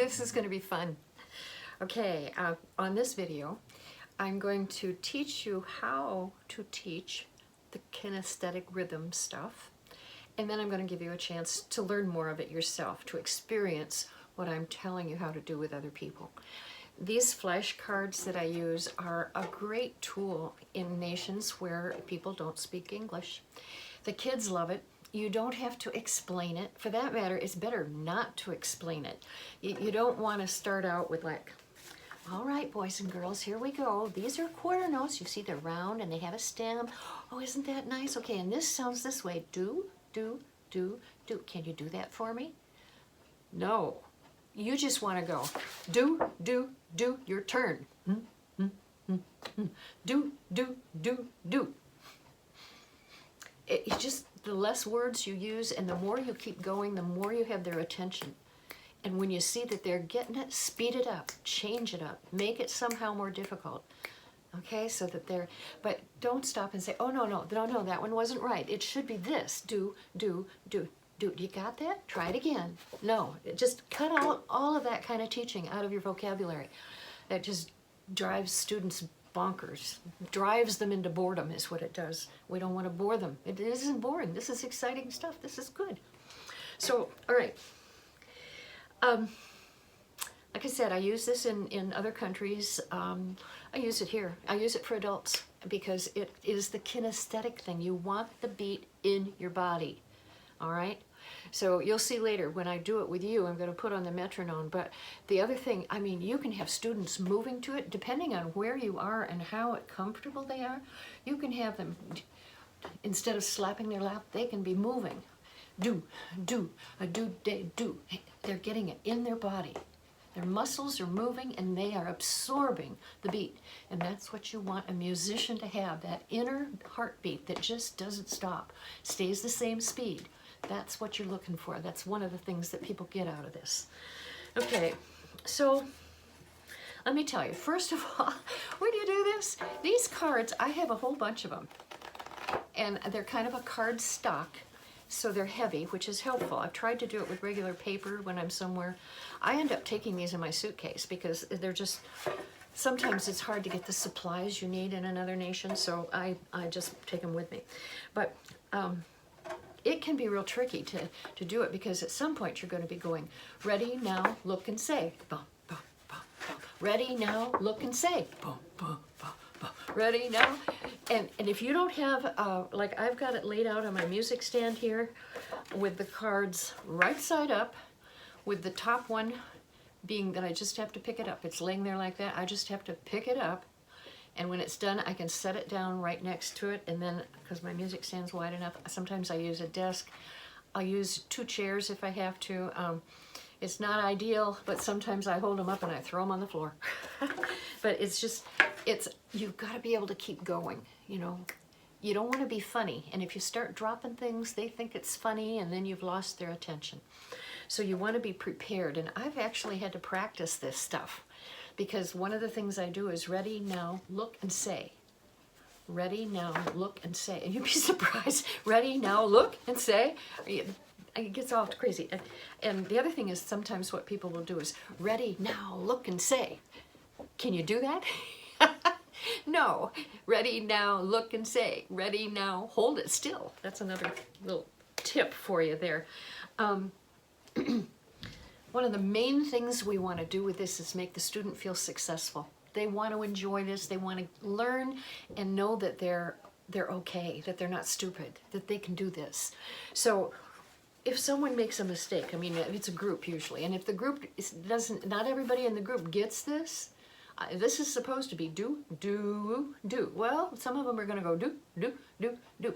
This is going to be fun. Okay, on this video, I'm going to teach you how to teach the kinesthetic rhythm stuff. And then I'm going to give you a chance to learn more of it yourself, to experience what I'm telling you how to do with other people. These flashcards that I use are a great tool in nations where people don't speak English. The kids love it. You don't have to explain it. For that matter, it's better not to explain it. You don't want to start out with like, all right, boys and girls, here we go. These are quarter notes. You see they're round and they have a stem. Oh, isn't that nice? Okay, and this sounds this way. Do, do, do, do. Can you do that for me? No. You just want to go. Do, do, do. Your turn. Do, do, do, do. It's just the less words you use and the more you keep going, the more you have their attention. And when you see that they're getting it, speed it up, change it up, make it somehow more difficult. Okay, so that they're, but don't stop and say, oh, no, that one wasn't right. It should be this. Do, do, do, do. You got that? Try it again. No, just cut out all of that kind of teaching out of your vocabulary. That just drives students bonkers, drives them into boredom is what it does. We don't want to bore them. It isn't boring. This is exciting stuff. This is good. So, all right. Like I said, I use this in other countries. I use it here. I use it for adults because it is the kinesthetic thing. You want the beat in your body, all right? So you'll see later when I do it with you, I'm going to put on the metronome. But the other thing, I mean, you can have students moving to it depending on where you are and how comfortable they are. You can have them, instead of slapping their lap, they can be moving. Do, do, a do, day, do. They're getting it in their body. Their muscles are moving and they are absorbing the beat. And that's what you want a musician to have, that inner heartbeat that just doesn't stop, stays the same speed. That's what you're looking for. That's one of the things that people get out of this. Okay, so let me tell you, first of all, when you do this, these cards, I have a whole bunch of them. And they're kind of a card stock. So they're heavy, which is helpful. I've tried to do it with regular paper when I'm somewhere. I end up taking these in my suitcase because they're just, sometimes it's hard to get the supplies you need in another nation, so I just take them with me. But it can be real tricky to do it because at some point you're going to be going, ready, now, look and say. Bum, bum, bum, bum. Ready, now, look and say. Bum, bum, bum, bum. Ready, now. And if you don't have, like I've got it laid out on my music stand here with the cards right side up, with the top one being that I just have to pick it up. It's laying there like that. I just have to pick it up. And when it's done, I can set it down right next to it. And then, because my music stand's wide enough, sometimes I use a desk. I'll use 2 chairs if I have to. It's not ideal, but sometimes I hold them up and I throw them on the floor. But it's just, you've got to be able to keep going, you know. You don't want to be funny. And if you start dropping things, they think it's funny and then you've lost their attention. So you want to be prepared. And I've actually had to practice this stuff because one of the things I do is ready, now, look and say. Ready, now, look and say. And you'd be surprised. Ready, now, look and say. It gets all crazy. And the other thing is sometimes what people will do is ready, now, look and say. Can you do that? No. Ready, now, look and say. Ready, now, hold it still. That's another little tip for you there. One of the main things we want to do with this is make the student feel successful. They want to enjoy this. They want to learn and know that they're okay, that they're not stupid, that they can do this. So if someone makes a mistake, I mean, it's a group usually, and if the group doesn't, not everybody in the group gets this, this is supposed to be do, do, do. Well, some of them are going to go do, do, do, do.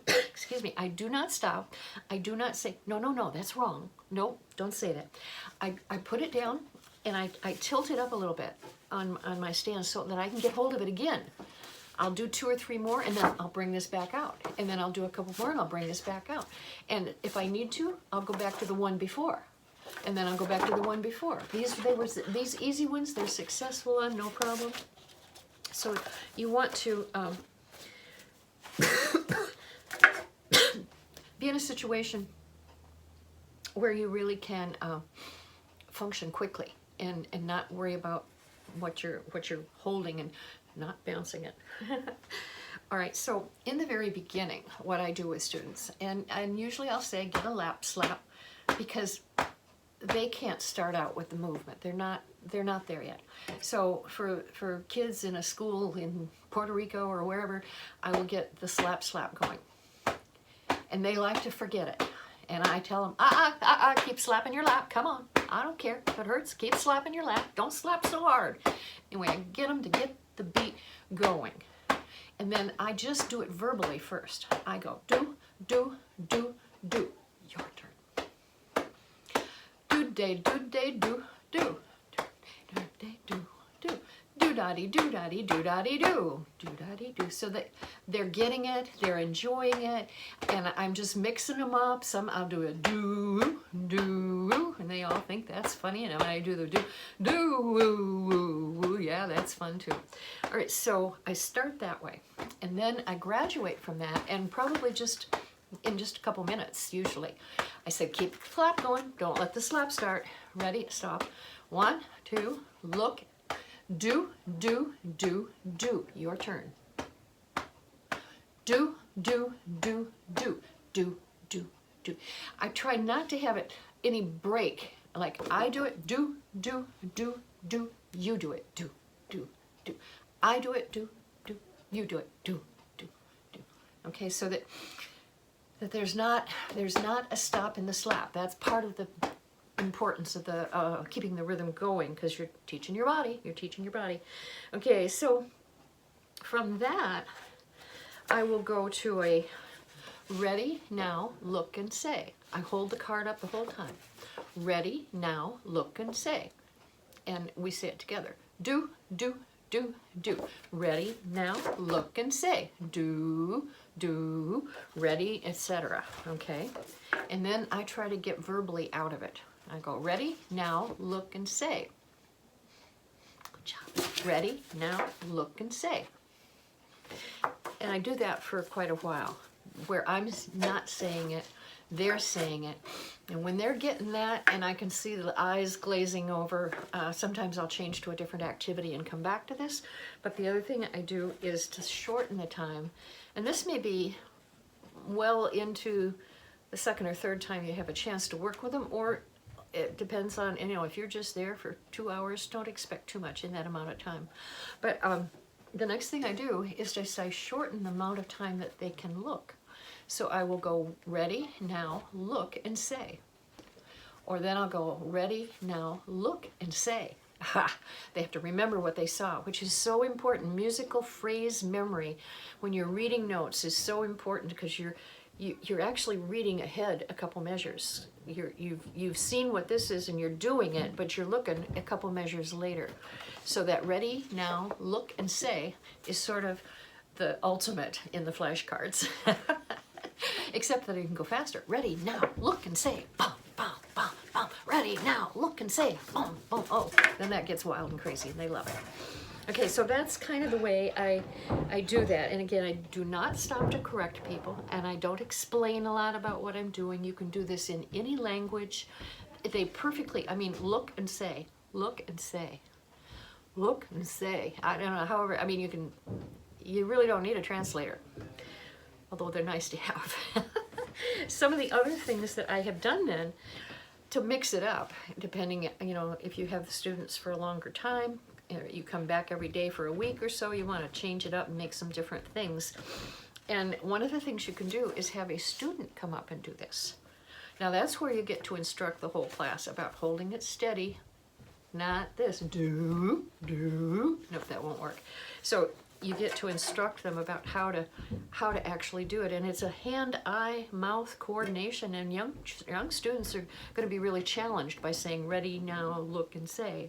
Excuse me, I do not stop. I do not say, no, no, no, that's wrong. No, don't say that. I put it down and I tilt it up a little bit on my stand so that I can get hold of it again. I'll do 2 or 3 more and then I'll bring this back out. And then I'll do a couple more and I'll bring this back out. And if I need to, I'll go back to the one before. And then I'll go back to the one before. These easy ones, they're successful on, no problem. So you want to be in a situation where you really can function quickly and not worry about what you're holding and not bouncing it. All right, so in the very beginning, what I do with students, and usually I'll say get a lap slap, because they can't start out with the movement. They're not there yet. So for kids in a school in Puerto Rico or wherever, I will get the slap going. And they like to forget it. And I tell them, keep slapping your lap. Come on, I don't care if it hurts. Keep slapping your lap. Don't slap so hard. Anyway, I get them to get the beat going. And then I just do it verbally first. I go, do, do, do, do. Your turn. Do-day, do-day, do, do. Do-day, do, do. Do-da-dee, do-da-dee, do-da-dee, do. Do-da-dee, do. So that they're getting it, they're enjoying it, and I'm just mixing them up. Some I'll do a do, do, and they all think that's funny. And when I do the do, woo, yeah, that's fun too. All right, so I start that way, and then I graduate from that, and probably in just a couple minutes, usually. I said, keep the slap going. Don't let the slap start. Ready, stop. 1, 2, look. Do, do, do, do. Your turn. Do, do, do, do. Do, do, do. I try not to have it any break. Like I do it, do, do, do, do. You do it, do, do, do. I do it, do, do. You do it, do, do, do. Okay, so that there's not a stop in the slap. That's part of the importance of the keeping the rhythm going, because you're teaching your body. Okay, so from that I will go to a ready, now, look and say. I hold the card up the whole time. Ready, now, look and say. And we say it together. Do, do, do, do. Ready, now, look and say. Do, do, ready, etc. Okay? And then I try to get verbally out of it. I go, ready, now, look and say. Good job. Ready, now, look and say. And I do that for quite a while, where I'm not saying it, they're saying it. And when they're getting that, and I can see the eyes glazing over, sometimes I'll change to a different activity and come back to this. But the other thing I do is to shorten the time. And this may be well into the second or third time you have a chance to work with them, or it depends on, if you're just there for 2 hours, don't expect too much in that amount of time. But the next thing I do is just I shorten the amount of time that they can look. So I will go, ready, now, look and say. Or then I'll go, ready, now, look and say. Ha! They have to remember what they saw, which is so important. Musical phrase memory when you're reading notes is so important, because you're actually reading ahead a couple measures. You've seen what this is and you're doing it, but you're looking a couple measures later. So that ready, now, look and say is sort of the ultimate in the flashcards. Except that you can go faster. Ready, now, look and say. Bum, bum, bum, bum. Ready, now, look and say. Bum, bum. Oh, then that gets wild and crazy and they love it. Okay, so that's kind of the way I do that. And again, I do not stop to correct people, and I don't explain a lot about what I'm doing. You can do this in any language. They perfectly, look and say, look and say, look and say. I don't know, however, you really don't need a translator, although they're nice to have. Some of the other things that I have done then to mix it up, depending, if you have the students for a longer time, you come back every day for a week or so, you want to change it up and make some different things. And one of the things you can do is have a student come up and do this. Now that's where you get to instruct the whole class about holding it steady, not this, do, nope, that won't work. So you get to instruct them about how to actually do it. And it's a hand-eye-mouth coordination, and young students are going to be really challenged by saying, ready, now, look and say.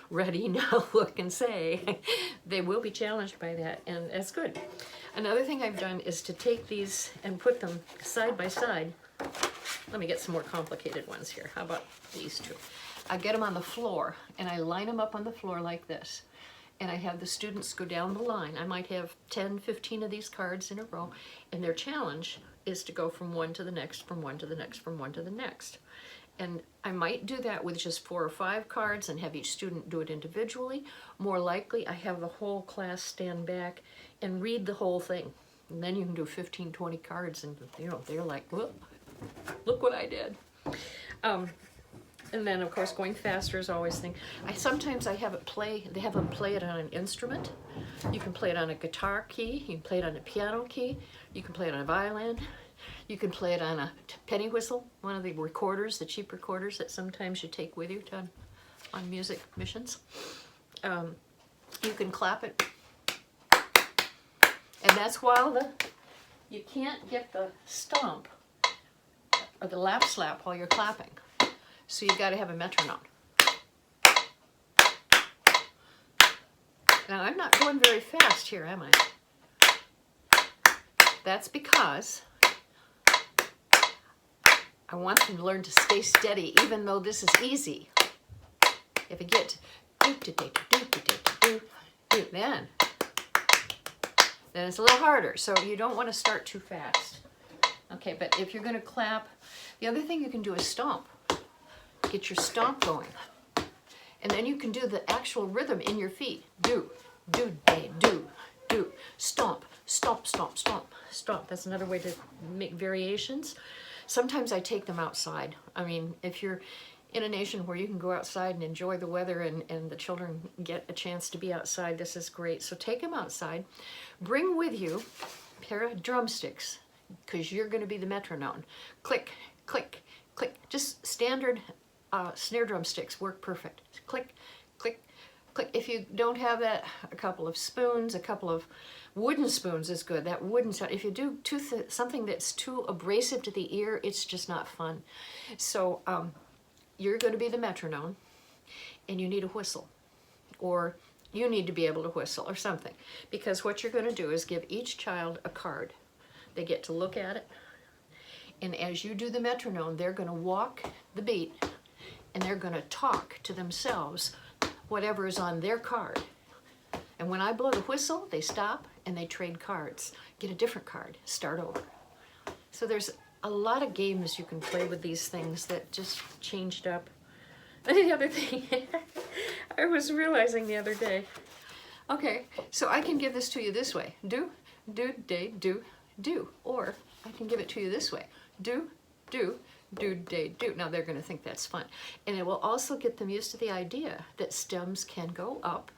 Ready, now, look and say. They will be challenged by that, and that's good. Another thing I've done is to take these and put them side by side. Let me get some more complicated ones here. How about these two? I get them on the floor, and I line them up on the floor like this. And I have the students go down the line. I might have 10, 15 of these cards in a row, and their challenge is to go from one to the next, from one to the next, from one to the next. And I might do that with just 4 or 5 cards and have each student do it individually. More likely, I have the whole class stand back and read the whole thing. And then you can do 15, 20 cards and, you know, they're like, look what I did. And then, of course, going faster is always thing. Sometimes I have it play, they have them play it on an instrument. You can play it on a guitar key, you can play it on a piano key, you can play it on a violin, you can play it on a penny whistle, one of the recorders, the cheap recorders that sometimes you take with you on music missions. You can clap it. And that's while you can't get the stomp or the lap slap while you're clapping. So you've got to have a metronome. Now I'm not going very fast here, am I? That's because I want them to learn to stay steady, even though this is easy. If you get then it's a little harder. So you don't want to start too fast. Okay, but if you're going to clap, the other thing you can do is stomp. Get your stomp going. And then you can do the actual rhythm in your feet. Do, day, do. Stomp, stomp, stomp, stomp, stomp. That's another way to make variations. Sometimes I take them outside. I mean, if you're in a nation where you can go outside and enjoy the weather and the children get a chance to be outside, this is great. So take them outside. Bring with you a pair of drumsticks because you're going to be the metronome. Click, click, click. Just standard snare drum sticks work perfect. Click, click, click. If you don't have that, a couple of spoons, a couple of wooden spoons is good. That wooden sound. If you do something that's too abrasive to the ear, it's just not fun. So you're going to be the metronome, and you need a whistle, or you need to be able to whistle or something, because what you're going to do is give each child a card. They get to look at it, and as you do the metronome, they're going to walk the beat, and they're going to talk to themselves whatever is on their card. And when I blow the whistle, they stop and they trade cards. Get a different card, start over. So there's a lot of games you can play with these things that just changed up. The other thing I was realizing the other day, okay, so I can give this to you this way. Do, day, do. Or I can give it to you this way. Do, day, do. Now they're going to think that's fun. And it will also get them used to the idea that stems can go up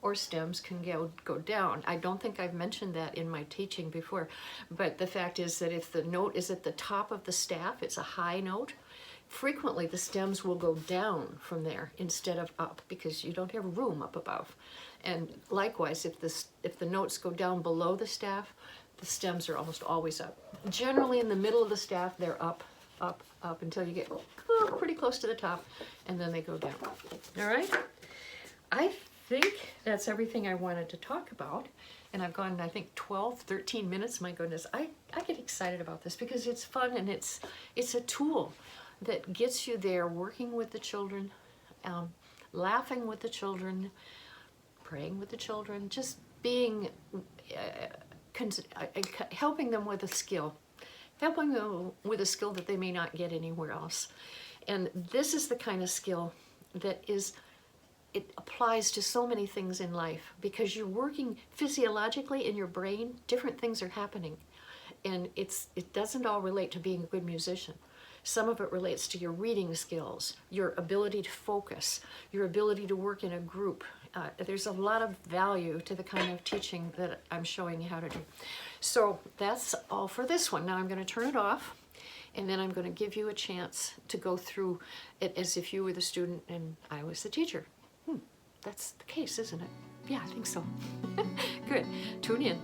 or stems can go down. I don't think I've mentioned that in my teaching before, but the fact is that if the note is at the top of the staff, it's a high note, frequently the stems will go down from there instead of up because you don't have room up above. And likewise, if the notes go down below the staff, the stems are almost always up. Generally in the middle of the staff, they're up, up, up until you get pretty close to the top, and then they go down. All right? I think that's everything I wanted to talk about, and I've gone, I think, 12, 13 minutes. My goodness, I get excited about this because it's fun, and it's a tool that gets you there working with the children, laughing with the children, praying with the children, just being, helping them with a skill. Helping them with a skill that they may not get anywhere else. And this is the kind of skill that it applies to so many things in life because you're working physiologically in your brain, different things are happening. And it doesn't all relate to being a good musician. Some of it relates to your reading skills, your ability to focus, your ability to work in a group. There's a lot of value to the kind of teaching that I'm showing you how to do. So that's all for this one. Now I'm going to turn it off, and then I'm going to give you a chance to go through it as if you were the student and I was the teacher. That's the case, isn't it? Yeah, I think so. Good. Tune in.